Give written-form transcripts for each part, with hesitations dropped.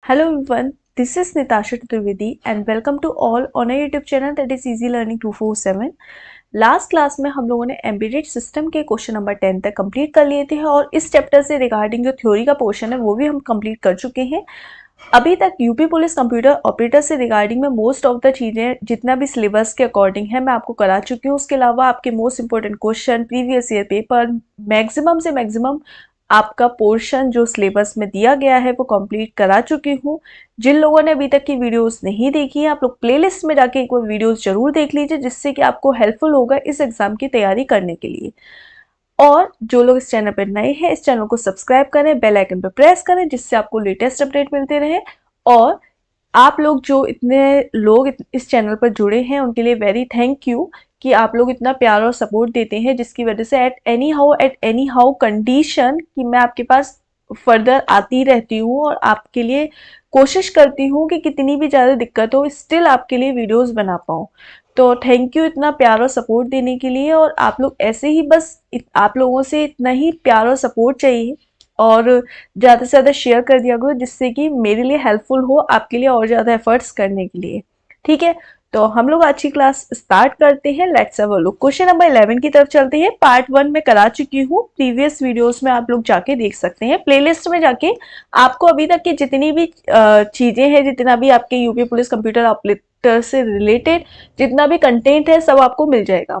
Hello everyone, this is Nitasha Trivedi and welcome to all on our YouTube channel that is Easy Learning 247। Last class में हम लोगों ने embedded system के question number 10 तक complete कर लिए थे और इस चैप्टर से रिगार्डिंग जो थ्योरी का पोर्शन है वो भी हम कंप्लीट कर चुके हैं। अभी तक यूपी पुलिस कंप्यूटर ऑपरेटर से रिगार्डिंग में मोस्ट ऑफ द चीज़ें जितना भी सिलेबस के अकॉर्डिंग है मैं आपको करा चुकी हूँ। उसके अलावा आपके most important question, previous year paper, maximum से मैक्सिमम आपका पोर्शन जो सिलेबस में दिया गया है वो कंप्लीट करा चुकी हूँ। जिन लोगों ने अभी तक की वीडियोस नहीं देखी हैं आप लोग प्लेलिस्ट में जाके एक बार वीडियोस जरूर देख लीजिए, जिससे कि आपको हेल्पफुल होगा इस एग्जाम की तैयारी करने के लिए। और जो लोग इस चैनल पर नए हैं इस चैनल को सब्सक्राइब करें, बेल आइकन पर प्रेस करें, जिससे आपको लेटेस्ट अपडेट मिलते रहे। और आप लोग जो इतने लोग इस चैनल पर जुड़े हैं उनके लिए वेरी थैंक यू कि आप लोग इतना प्यार और सपोर्ट देते हैं, जिसकी वजह से एट एनी हाउ कंडीशन कि मैं आपके पास फर्दर आती रहती हूँ और आपके लिए कोशिश करती हूँ कि कितनी भी ज़्यादा दिक्कत हो स्टिल आपके लिए वीडियोस बना पाऊँ। तो थैंक यू इतना प्यार और सपोर्ट देने के लिए। और आप लोग ऐसे ही बस आप लोगों से इतना ही प्यार और सपोर्ट चाहिए और ज़्यादा से ज़्यादा शेयर कर दिया करो, जिससे कि मेरे लिए हेल्पफुल हो आपके लिए और ज़्यादा एफर्ट्स करने के लिए। ठीक है, तो हम लोग आज की क्लास स्टार्ट करते हैं। Let's have a look. Question number 11 की तरफ चलते हैं। पार्ट 1 में करा चुकी हूँ, प्रीवियस वीडियोस में आप लोग जाके देख सकते हैं। प्लेलिस्ट में जाके आपको अभी तक की जितनी भी चीज़ें हैं, जितना भी आपके यूपी पुलिस कंप्यूटर ऑपरेटर से रिलेटेड जितना भी कंटेंट है सब आपको मिल जाएगा।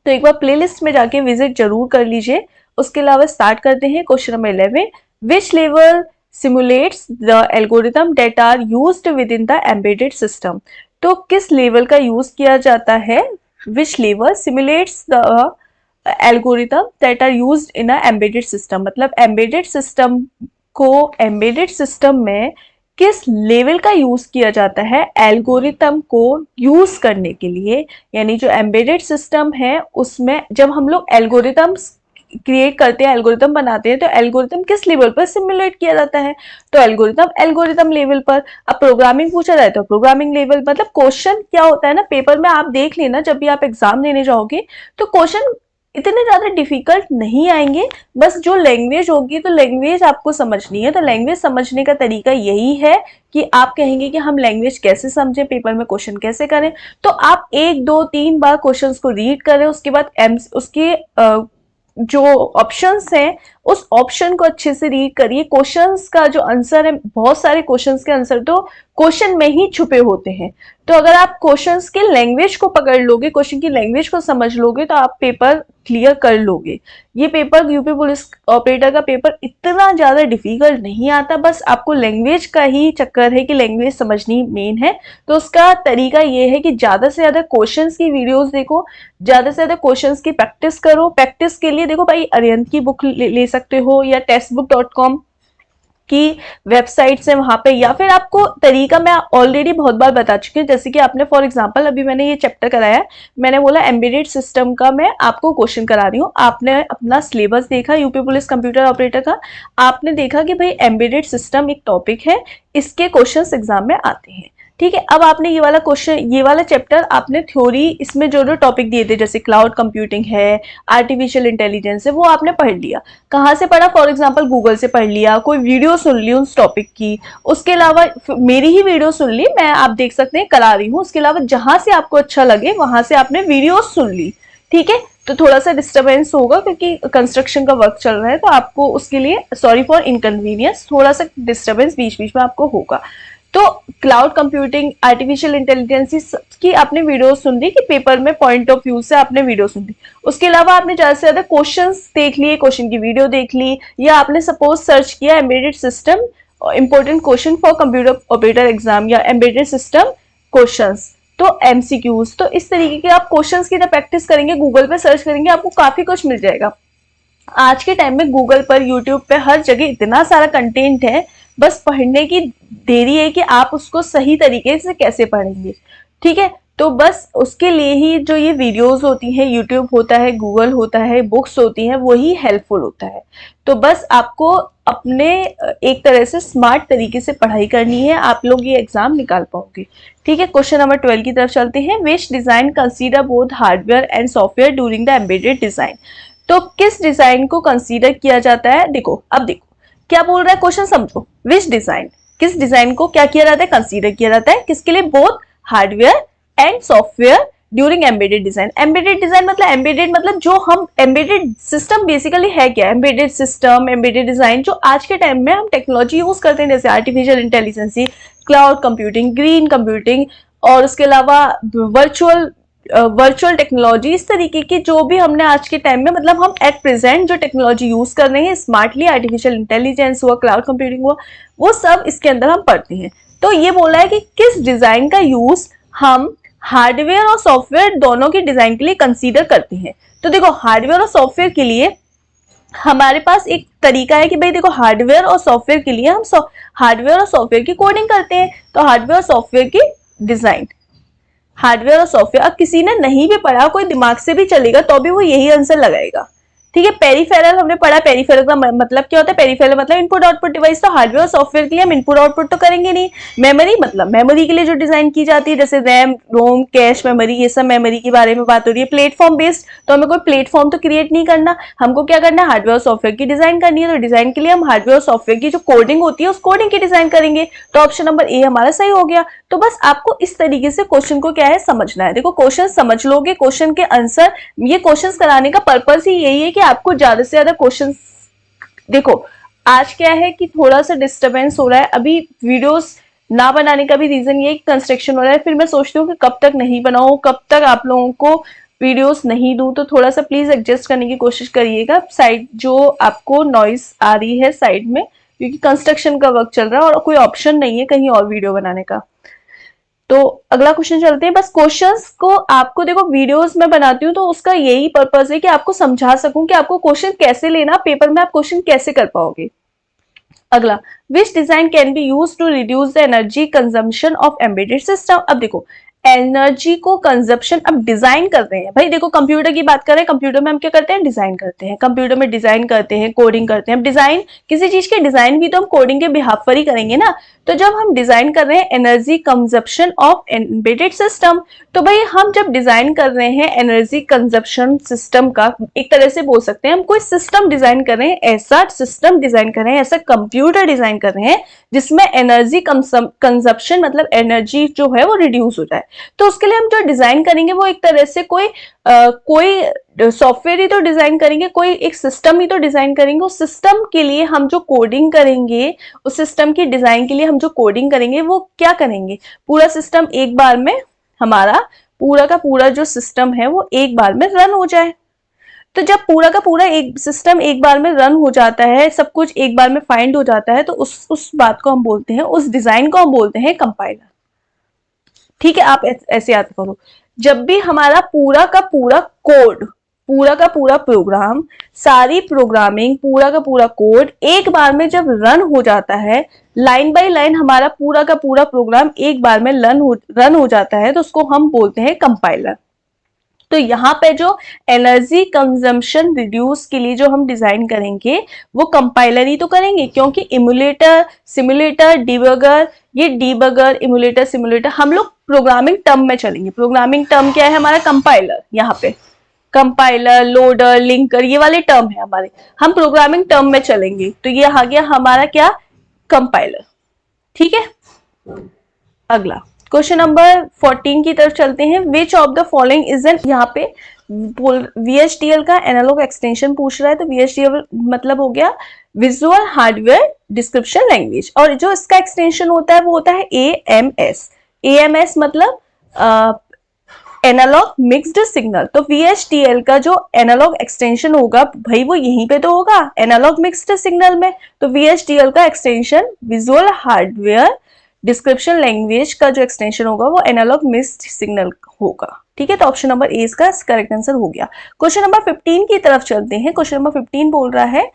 तो एक बार प्लेलिस्ट में जाके विजिट जरूर कर लीजिए। उसके अलावा स्टार्ट करते हैं question number 11। Which level simulates the algorithm that are used with in the embedded system. तो किस लेवल का यूज किया जाता है? Which level simulates the algorithm that are used in a embedded system. मतलब एम्बेडेड सिस्टम को embedded system में किस लेवल का यूज किया जाता है एल्गोरिथम को यूज करने के लिए। यानी जो एम्बेडेड सिस्टम है उसमें जब हम लोग एल्गोरिथम्स क्रिएट करते हैं, एल्गोरिथम बनाते हैं, तो एल्गोरिथम किस लेवल पर सिमुलेट किया जाता है? तो एल्गोरिथम लेवल पर। अब प्रोग्रामिंग पूछा जाए तो प्रोग्रामिंग लेवल। मतलब क्वेश्चन क्या होता है ना, पेपर में आप देख लेना जब भी आप एग्जाम देने जाओगे तो क्वेश्चन इतने ज्यादा डिफिकल्ट नहीं आएंगे। बस जो लैंग्वेज होगी तो लैंग्वेज आपको समझनी है। तो लैंग्वेज समझने का तरीका यही है कि आप कहेंगे कि हम लैंग्वेज कैसे समझें, पेपर में क्वेश्चन कैसे करें। तो आप 1 2 3 बार क्वेश्चंस को रीड करें, उसके बाद उसके जो ऑप्शंस हैं उस ऑप्शन को अच्छे से रीड करिए। क्वेश्चंस का जो आंसर है, बहुत सारे क्वेश्चंस के आंसर तो क्वेश्चन में ही छुपे होते हैं। तो अगर आप क्वेश्चंस की लैंग्वेज को पकड़ लोगे, क्वेश्चन की लैंग्वेज को समझ लोगे तो आप पेपर क्लियर कर लोगे। ये पेपर यूपी पुलिस ऑपरेटर का पेपर इतना ज्यादा डिफिकल्ट नहीं आता, बस आपको लैंग्वेज का ही चक्कर है कि लैंग्वेज समझनी मेन है। तो उसका तरीका ये है कि ज्यादा से ज्यादा क्वेश्चंस की वीडियोस देखो, ज्यादा से ज्यादा क्वेश्चंस की प्रैक्टिस करो। प्रैक्टिस के लिए देखो भाई अरिहंत की बुक ले सकते हो या टेक्स्टबुक.com की वेबसाइट से वहां पे, या फिर आपको तरीका मैं ऑलरेडी बहुत बार बता चुकी हूँ। जैसे कि आपने फॉर एग्जांपल अभी मैंने ये चैप्टर कराया है, मैंने बोला एम्बेडेड सिस्टम का मैं आपको क्वेश्चन करा रही हूँ। आपने अपना सिलेबस देखा यूपी पुलिस कंप्यूटर ऑपरेटर का, आपने देखा कि भाई एम्बेडेड सिस्टम एक टॉपिक है, इसके क्वेश्चन एग्जाम में आते हैं। ठीक है, अब आपने ये वाला क्वेश्चन, ये वाला चैप्टर आपने थ्योरी इसमें जो जो टॉपिक दिए थे जैसे क्लाउड कंप्यूटिंग है, आर्टिफिशियल इंटेलिजेंस है, वो आपने पढ़ लिया। कहाँ से पढ़ा? फॉर एग्जांपल गूगल से पढ़ लिया, कोई वीडियो सुन ली उस टॉपिक की, उसके अलावा मेरी ही वीडियो सुन ली, मैं आप देख सकते हैं करा रही हूँ। उसके अलावा जहां से आपको अच्छा लगे वहां से आपने वीडियो सुन ली। ठीक है, तो थोड़ा सा डिस्टर्बेंस होगा क्योंकि कंस्ट्रक्शन का वर्क चल रहा है, तो आपको उसके लिए सॉरी फॉर इनकन्वीनियंस, थोड़ा सा डिस्टर्बेंस बीच बीच में आपको होगा। तो क्लाउड कंप्यूटिंग, आर्टिफिशियल इंटेलिजेंस की आपने वीडियो सुन ली कि पेपर में पॉइंट ऑफ व्यू से आपने वीडियो सुन ली। उसके अलावा आपने ज्यादा से ज्यादा क्वेश्चंस देख लिए, क्वेश्चन की वीडियो देख ली, या आपने सपोज सर्च किया embedded system important question for computer operator exam या एम्बेडेड सिस्टम क्वेश्चंस, तो एमसीक्यूज। तो इस तरीके के आप क्वेश्चंस की जब प्रैक्टिस करेंगे, गूगल पे सर्च करेंगे, आपको काफी कुछ मिल जाएगा। आज के टाइम में गूगल पर, यूट्यूब पे, हर जगह इतना सारा कंटेंट है, बस पढ़ने की देरी है कि आप उसको सही तरीके से कैसे पढ़ेंगे। ठीक है, तो बस उसके लिए ही जो ये वीडियोस होती हैं, यूट्यूब होता है, गूगल होता है, बुक्स होती हैं, वही हेल्पफुल होता है। तो बस आपको अपने एक तरह से स्मार्ट तरीके से पढ़ाई करनी है, आप लोग ये एग्जाम निकाल पाओगे। ठीक है, क्वेश्चन नंबर 12 की तरफ चलते हैं। Which design consider both hardware and software during the embedded design. तो किस डिजाइन को कंसीडर किया जाता है? देखो, अब देखो क्या बोल रहा है क्वेश्चन, समझो। विच डिजाइन, किस डिजाइन को क्या किया जाता है, कंसीडर किया जाता है, किसके लिए, both hardware and software during embedded design. Embedded design मतलब, एम्बेडेड मतलब जो हम एम्बेडेड सिस्टम बेसिकली है क्या, एम्बेडेड सिस्टम, एम्बेडेड डिजाइन जो आज के टाइम में हम टेक्नोलॉजी यूज करते हैं, जैसे artificial intelligence, cloud computing, green computing, और उसके अलावा वर्चुअल टेक्नोलॉजी, इस तरीके की जो भी हमने आज के टाइम में, मतलब हम एट प्रेजेंट जो टेक्नोलॉजी यूज कर रहे हैं स्मार्टली, आर्टिफिशियल इंटेलिजेंस हुआ, क्लाउड कंप्यूटिंग हुआ, वो सब इसके अंदर हम पढ़ते हैं। तो ये बोला है कि किस डिजाइन का यूज हम हार्डवेयर और सॉफ्टवेयर दोनों की डिजाइन के लिए कंसीडर करते हैं। तो देखो हार्डवेयर और सॉफ्टवेयर के लिए हमारे पास एक तरीका है कि भाई देखो हार्डवेयर और सॉफ्टवेयर के लिए हम हार्डवेयर और सॉफ्टवेयर की कोडिंग करते हैं, तो हार्डवेयर और सॉफ्टवेयर की डिजाइन, हार्डवेयर और सॉफ्टवेयर। अब किसी ने नहीं भी पढ़ा, कोई दिमाग से भी चलेगा तो भी वो यही आंसर लगाएगा, ठीक है। पेरिफेरल हमने पढ़ा, पेरिफेरल का मतलब क्या होता है, पेरिफेरल मतलब इनपुट आउटपुट डिवाइस। तो हार्डवेयर और सॉफ्टवेयर के लिए हम इनपुट आउटपुट तो करेंगे नहीं। मेमोरी मतलब मेमोरी के लिए जो डिजाइन की जाती है, जैसे रैम, रोम, कैश मेमोरी, ये सब मेमोरी के बारे में बात हो रही है। प्लेटफॉर्म बेस्ड, तो हमें कोई प्लेटफॉर्म तो क्रिएट नहीं करना, हमको क्या करना है, हार्डवेयर और सॉफ्टवेयर की डिजाइन करनी है। तो डिजाइन के लिए हम हार्डवेयर और सॉफ्टवेयर की जो कोडिंग होती है उस कोडिंग की डिजाइन करेंगे। तो ऑप्शन नंबर ए हमारा सही हो गया। तो बस आपको इस तरीके से क्वेश्चन को क्या है समझना है। देखो क्वेश्चन समझ लोगे, क्वेश्चन के आंसर, ये क्वेश्चंस कराने का पर्पस ही यही है कि आपको ज्यादा से ज्यादा क्वेश्चंस, देखो आज क्या है कि थोड़ा सा डिस्टरबेंस हो रहा है, अभी वीडियोस ना बनाने का भी रीजन ये कंस्ट्रक्शन हो रहा है, फिर मैं सोचती हूँ कि कब तक नहीं बनाऊं, कब तक आप लोगों को वीडियोस नहीं दूं, तो थोड़ा सा प्लीज एडजस्ट करने की कोशिश करिएगा। साइड जो आपको नॉइस आ रही है साइड में, क्योंकि कंस्ट्रक्शन का वर्क चल रहा है और कोई ऑप्शन नहीं है कहीं और वीडियो बनाने का। तो अगला क्वेश्चन चलते हैं। बस क्वेश्चंस को आपको, देखो वीडियोस में बनाती हूँ तो उसका यही पर्पस है कि आपको समझा सकूं कि आपको क्वेश्चन कैसे लेना, पेपर में आप क्वेश्चन कैसे कर पाओगे। अगला, which design can be use to reduce the energy consumption of embedded system. अब देखो एनर्जी को कंजप्शन, अब डिजाइन कर रहे हैं भाई, देखो कंप्यूटर की बात करें, कंप्यूटर में हम क्या करते हैं, डिजाइन करते हैं, कंप्यूटर में डिजाइन करते हैं, कोडिंग करते हैं। अब डिजाइन, किसी चीज के डिजाइन भी तो हम कोडिंग के बिहाफ पर ही करेंगे ना। तो जब हम डिजाइन कर रहे हैं energy consumption of embedded system, तो भाई हम जब डिजाइन कर रहे हैं एनर्जी कंजप्शन सिस्टम का, एक तरह से बोल सकते हैं हम कोई सिस्टम डिजाइन कर रहे हैं, ऐसा सिस्टम डिजाइन कर रहे हैं, ऐसा कंप्यूटर डिजाइन कर रहे हैं जिसमें एनर्जी कंजप्शन मतलब एनर्जी जो है वो रिड्यूस हो जाए। तो उसके लिए हम जो डिजाइन करेंगे वो एक तरह से कोई सॉफ्टवेयर ही तो डिजाइन करेंगे, कोई एक सिस्टम ही तो डिजाइन करेंगे। उस सिस्टम के लिए हम जो कोडिंग करेंगे, उस सिस्टम की डिजाइन के लिए हम जो कोडिंग करेंगे वो क्या करेंगे, पूरा सिस्टम एक बार में, हमारा पूरा का पूरा जो सिस्टम है वो एक बार में रन हो जाए। तो जब पूरा का पूरा एक सिस्टम एक बार में रन हो जाता है, सब कुछ एक बार में फाइंड हो जाता है, तो उस बात को हम बोलते हैं, उस डिजाइन को हम बोलते हैं कंपाइलर। ठीक है, आप ऐसे याद करो, जब भी हमारा पूरा का पूरा कोड, पूरा का पूरा प्रोग्राम, सारी प्रोग्रामिंग, पूरा का पूरा कोड एक बार में जब रन हो जाता है, लाइन बाय लाइन हमारा पूरा का पूरा प्रोग्राम एक बार में रन हो जाता है, तो उसको हम बोलते हैं कंपाइलर। तो यहाँ पे जो एनर्जी कंजम्पशन रिड्यूस के लिए जो हम डिजाइन करेंगे वो कंपाइलर ही तो करेंगे, क्योंकि इमुलेटर, सिमुलेटर, डिबगर, ये डिबगर, इमुलेटर, सिमुलेटर, हम लोग प्रोग्रामिंग टर्म में चलेंगे। प्रोग्रामिंग टर्म क्या है हमारा, कंपाइलर, यहाँ पे कंपाइलर, लोडर, लिंकर, ये वाले टर्म है हमारे, हम प्रोग्रामिंग टर्म में चलेंगे। तो ये आ गया हमारा क्या, कंपाइलर। ठीक है, अगला क्वेश्चन नंबर 14 की तरफ चलते हैं। Which of the following is an, यहाँ पे VHDL का एनालॉग एक्सटेंशन पूछ रहा है, तो VHDL मतलब हो गया विजुअल हार्डवेयर डिस्क्रिप्शन लैंग्वेज, और जो इसका एक्सटेंशन होता है वो होता है AMS। AMS मतलब एनालॉग मिक्स्ड सिग्नल। तो VHDL का जो एनालॉग एक्सटेंशन होगा भाई वो यहीं पे तो होगा, एनालॉग मिक्स्ड सिग्नल में। तो VHDL का extension visual hardware description language का जो एक्सटेंशन होगा वो एनालॉग मिक्स्ड सिग्नल होगा। ठीक है, तो ऑप्शन नंबर ए इसका करेक्ट आंसर हो गया। क्वेश्चन नंबर 15 की तरफ चलते हैं। क्वेश्चन नंबर 15 बोल रहा है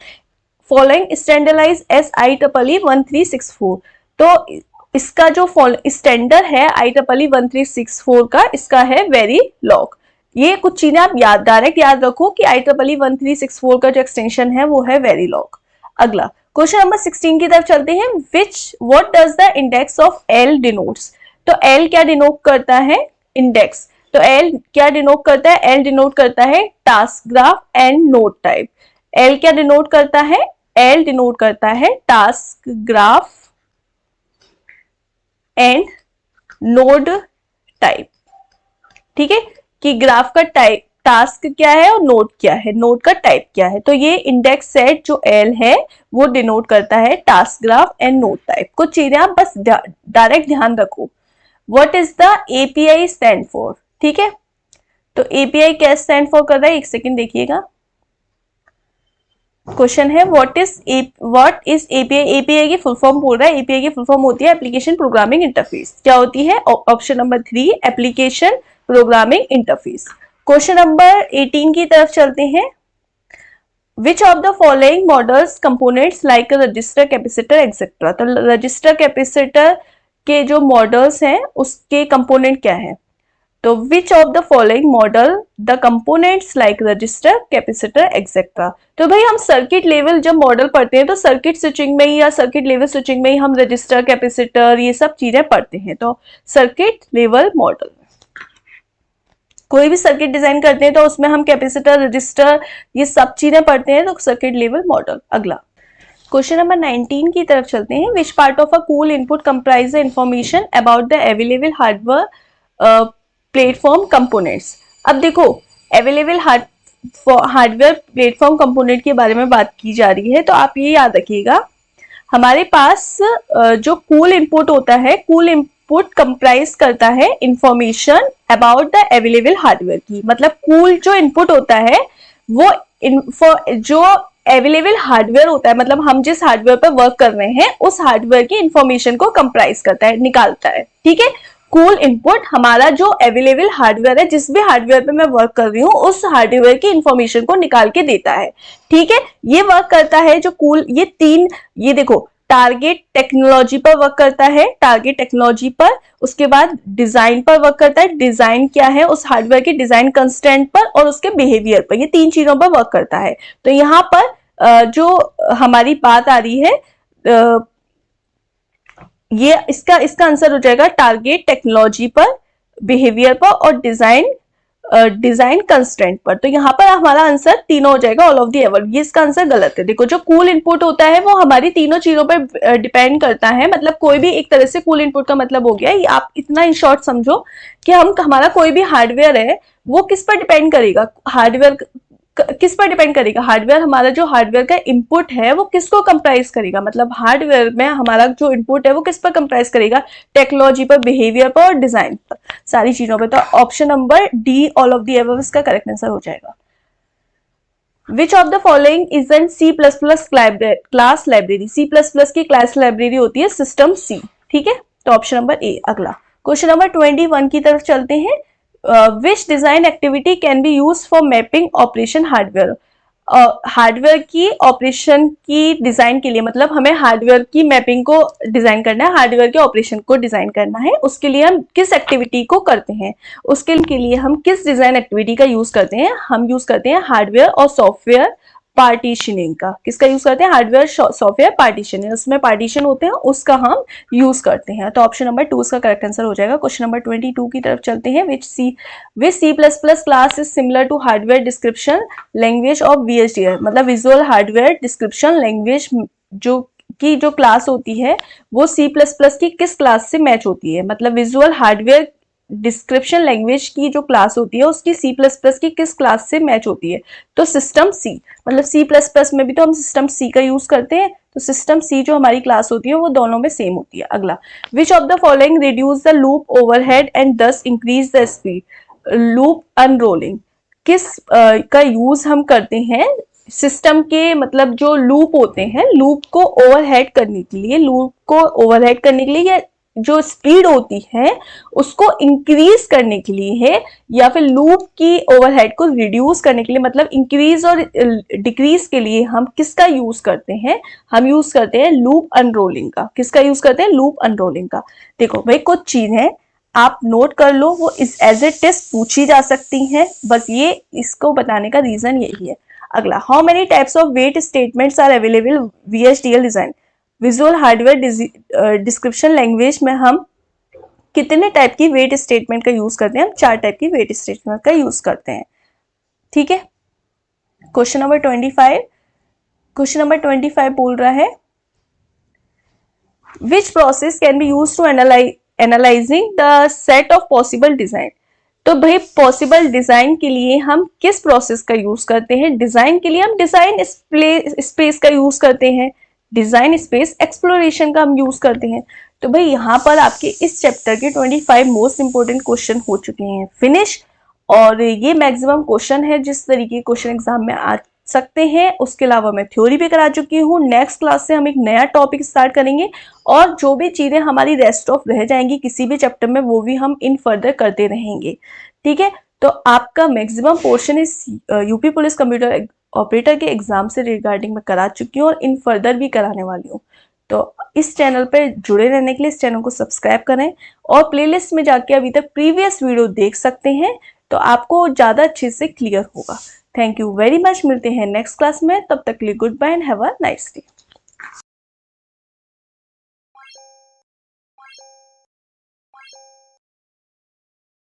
फॉलोइंग स्टैंडर्डाइज IEEE 1364। तो इसका जो स्टैंडर्ड है IEEE 1364 का, इसका है वेरीलॉग। ये कुछ चीजें आप डायरेक्ट याद रखो कि IEEE 1364 का जो एक्सटेंशन है वो है वेरीलॉग। अगला क्वेश्चन नंबर 16 की तरफ चलते हैं। What does the index of L denotes. तो L क्या डिनोट करता है, इंडेक्स। तो L क्या डिनोट करता है, L डिनोट करता है task graph and node type. L क्या डिनोट करता है, L डिनोट करता है task graph and node type. ठीक है, कि ग्राफ का टाइप टास्क क्या है और नोड क्या है, नोड का टाइप क्या है। तो ये इंडेक्स सेट जो एल है वो डिनोट करता है task graph and node type. कुछ चीजें आप बस डायरेक्ट ध्यान रखो। What is the API stand for. ठीक है, तो एपीआई क्या स्टैंड फॉर कर रहा है, एक सेकेंड देखिएगा। क्वेश्चन है व्हाट इज एपीआई। एपीआई की फुल फॉर्म बोल रहा है, एपीआई की फुल फॉर्म होती है एप्लीकेशन प्रोग्रामिंग इंटरफेस। क्या होती है, option number 3 application programming interface. Question number 18 की तरफ चलते हैं। Which of the following models components like register, capacitor etcetera. तो रजिस्टर कैपेसिटर के जो मॉडल्स हैं उसके कंपोनेंट क्या है। तो which of the following model the components like register, capacitor etcetera. तो भाई हम सर्किट लेवल जब मॉडल पढ़ते हैं तो सर्किट स्विचिंग में ही या सर्किट लेवल स्विचिंग में ही हम रजिस्टर, कैपेसिटर ये सब चीजें पढ़ते हैं। तो सर्किट लेवल मॉडल, कोई भी सर्किट डिजाइन करते हैं तो उसमें हम कैपेसिटर, रजिस्टर ये सब चीजें पढ़ते हैं, तो सर्किट लेवल मॉडल। अगला क्वेश्चन नंबर 19 की तरफ चलते हैं। Which part of a cool input comprise the information about the available hardware platform components. अब देखो अवेलेबल हार्डवेयर प्लेटफॉर्म कंपोनेंट के बारे में बात की जा रही है, तो आप ये याद रखिएगा हमारे पास जो कूल इनपुट होता है, कूल इनपुट कंप्राइज करता है information about the available hardware की। मतलब कूल जो इनपुट होता है वो जो अवेलेबल हार्डवेयर होता है, मतलब हम जिस हार्डवेयर पर वर्क कर रहे हैं उस हार्डवेयर की इंफॉर्मेशन को कंप्राइज करता है, निकालता है। ठीक है, कूल इनपुट हमारा जो अवेलेबल हार्डवेयर है, जिस भी हार्डवेयर पे मैं वर्क कर रही हूँ उस हार्डवेयर की इंफॉर्मेशन को निकाल के देता है। ठीक है, ये वर्क करता है जो कूल, ये देखो टारगेट टेक्नोलॉजी पर वर्क करता है, टारगेट टेक्नोलॉजी पर। उसके बाद डिजाइन पर वर्क करता है, डिजाइन क्या है, उस हार्डवेयर के डिजाइन कंस्ट्रेंट पर और उसके बिहेवियर पर, ये 3 चीजों पर वर्क करता है। तो यहाँ पर जो हमारी बात आ रही है ये इसका आंसर हो जाएगा टारगेट टेक्नोलॉजी पर, बिहेवियर पर और डिजाइन कंस्ट्रेंट पर। तो यहाँ पर हमारा आंसर तीनों हो जाएगा, ऑल ऑफ दी एवर। ये इसका आंसर गलत है। देखो जो कूल इनपुट होता है वो हमारी तीनों चीजों पर डिपेंड करता है। मतलब कोई भी एक तरह से कूल इनपुट का मतलब हो गया, ये आप इतना इन शॉर्ट समझो कि हमारा कोई भी हार्डवेयर है वो किस पर डिपेंड करेगा, हार्डवेयर किस पर डिपेंड करेगा, हार्डवेयर हमारा जो हार्डवेयर का इनपुट है वो किसको कंप्राइज करेगा। मतलब हार्डवेयर में हमारा जो इनपुट है वो किस पर कंप्राइज करेगा, टेक्नोलॉजी पर, बिहेवियर पर और डिजाइन पर, सारी चीजों पर। तो option number D all of the above इसका करेक्ट आंसर हो जाएगा। Which of the following is an C++ class library. C++ की क्लास लाइब्रेरी होती है सिस्टम सी। ठीक है, तो ऑप्शन नंबर ए। अगला क्वेश्चन नंबर 21 की तरफ चलते हैं। Which design activity can be use for mapping operation hardware. Hardware की ऑपरेशन की डिजाइन के लिए, मतलब हमें हार्डवेयर की मैपिंग को डिजाइन करना है, हार्डवेयर के ऑपरेशन को डिजाइन करना है, उसके लिए हम किस एक्टिविटी को करते हैं, उसके लिए हम किस डिजाइन एक्टिविटी का यूज करते हैं। हम यूज करते हैं हार्डवेयर और सॉफ्टवेयर पार्टीशनिंग का। किसका यूज करते हैं, हार्डवेयर सॉफ्टवेयर पार्टीशनिंग, उसमें पार्टीशन होते हैं, उसका हम यूज करते हैं। तो ऑप्शन नंबर 2 इसका करेक्ट आंसर हो जाएगा। क्वेश्चन नंबर 22 की तरफ चलते हैं। Which C++ class is similar to hardware description language of VHDL। मतलब विजुअल हार्डवेयर डिस्क्रिप्शन लैंग्वेज जो क्लास होती है वो C++ की किस क्लास से मैच होती है। मतलब विजुअल हार्डवेयर डिस्क्रिप्शन लैंग्वेज की जो क्लास होती है उसकी C++ की किस क्लास से मैच होती है, तो सिस्टम सी। मतलब C++ में भी तो हम सिस्टम सी का यूज करते हैं, तो सिस्टम सी जो हमारी क्लास होती है वो दोनों में सेम होती है। अगला which of the following reduce the loop overhead and दस इंक्रीज द स्पीड। लूप अनरोलिंग किस का यूज हम करते हैं सिस्टम के, मतलब जो लूप होते हैं, लूप को ओवरहेड करने के लिए, लूप को ओवरहेड करने के लिए, या जो स्पीड होती है उसको इंक्रीज करने के लिए है, या फिर लूप की ओवरहेड को रिड्यूस करने के लिए, मतलब इंक्रीज और डिक्रीज के लिए हम किसका यूज करते हैं, हम यूज करते हैं लूप अनरोलिंग का। किसका यूज करते हैं, लूप अनरोलिंग का। देखो भाई कुछ चीजें आप नोट कर लो, वो इस एज ए टेस्ट पूछी जा सकती हैं, बस ये इसको बताने का रीजन यही है। अगला how many types of wait statements are available VHDL डिजाइन। विजुअल हार्डवेयर डिस्क्रिप्शन लैंग्वेज में हम कितने टाइप की वेट स्टेटमेंट का यूज करते हैं, हम 4 टाइप की वेट स्टेटमेंट का यूज करते हैं। ठीक है, क्वेश्चन नंबर 25 बोल रहा है which process can be use to analyzing the set of possible design. तो भाई पॉसिबल डिजाइन के लिए हम किस प्रोसेस का यूज करते हैं? डिजाइन के लिए हम डिजाइन स्पेस का यूज करते हैं, डिजाइन स्पेस एक्सप्लोरेशन का हम यूज करते हैं। तो भाई यहाँ पर आपके इस चैप्टर के 25 मोस्ट इंपोर्टेंट क्वेश्चन हो चुके हैं फिनिश। और ये मैक्सिमम क्वेश्चन है जिस तरीके क्वेश्चन एग्जाम में आ सकते हैं। उसके अलावा मैं थ्योरी भी करा चुकी हूँ। नेक्स्ट क्लास से हम एक नया टॉपिक स्टार्ट करेंगे और जो भी चीजें हमारी रेस्ट ऑफ रह जाएंगी किसी भी चैप्टर में वो भी हम इन फर्दर करते रहेंगे। ठीक है, तो आपका मैक्सिमम पोर्शन इस यूपी पुलिस कंप्यूटर ऑपरेटर के एग्जाम से रिगार्डिंग मैं करा चुकी हूँ और इन फर्दर भी कराने वाली हूँ। तो इस चैनल पे जुड़े रहने के लिए इस चैनल को सब्सक्राइब करें और प्लेलिस्ट में जाके अभी तक प्रीवियस वीडियो देख सकते हैं, तो आपको ज़्यादा अच्छे से क्लियर होगा। Thank you very much. मिलते हैं नेक्स्ट क्लास में, तब तक के लिए good bye and have a nice day.